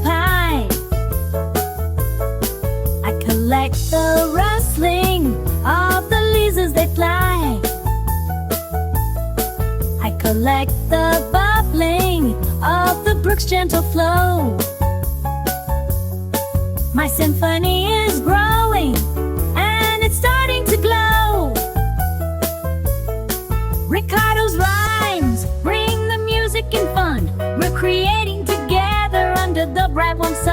up high. I collect the rustling of the leaves as they fly. I collect the bubbling of the brook's gentle flow. My symphony is growing, and it's starting to glow. Ricardo's rhymes bring the music and fun. We're creating together under the bright warm sun.